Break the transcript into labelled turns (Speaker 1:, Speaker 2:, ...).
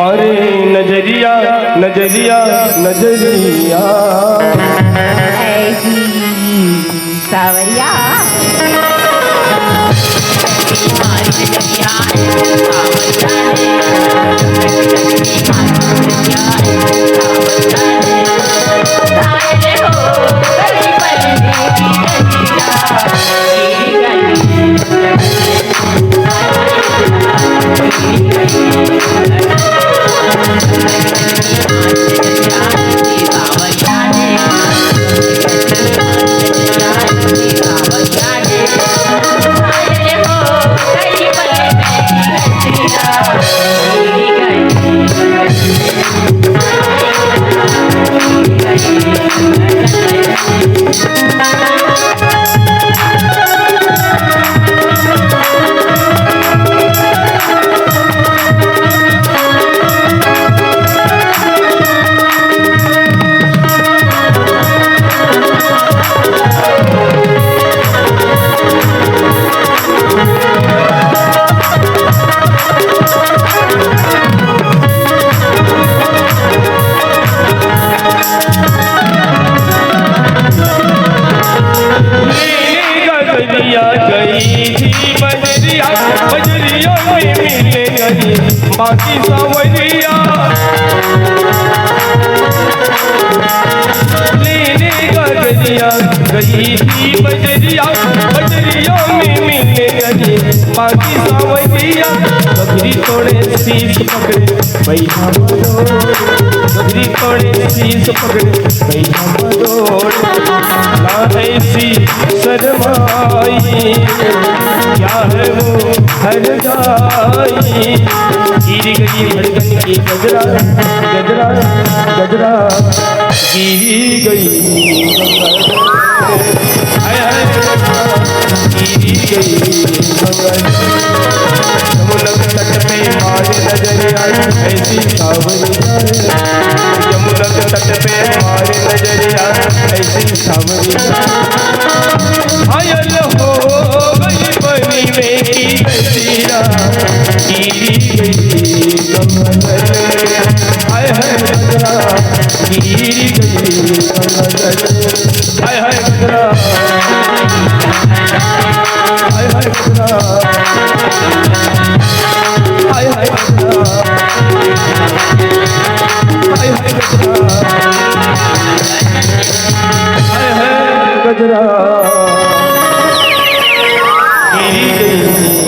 Speaker 1: मारे नजरिया नजरिया नजरिया
Speaker 2: ऐसी सावरिया बाकी सावरिया लेने का गजिया गई थी बजरिया बजरिया में मिलने गई बाकी सावरिया बकरी थोड़े शीश पकड़े बैठा मरोड़ बकरी थोड़े शीश पकड़े बैठा मरोड़ ना ऐसी शर्माई क्या है वो हर जाई गिरी गई धड़कन की गजरा गजरा गजरा गिरी गई गिरी गई यमुना तट पे मारे नजर आई ऐसी सावरिया यमुना तट पे मारे नजर आई ऐसी सावरिया घायल हो गई बनी में की गजरा गिरी गई कमर हाय हाय गजरा गिरी गई कमर हाय हाय गजरा हाय हाय गजरा हाय हाय गजरा हाय हाय गजरा हाय हाय गजरा गिरी गई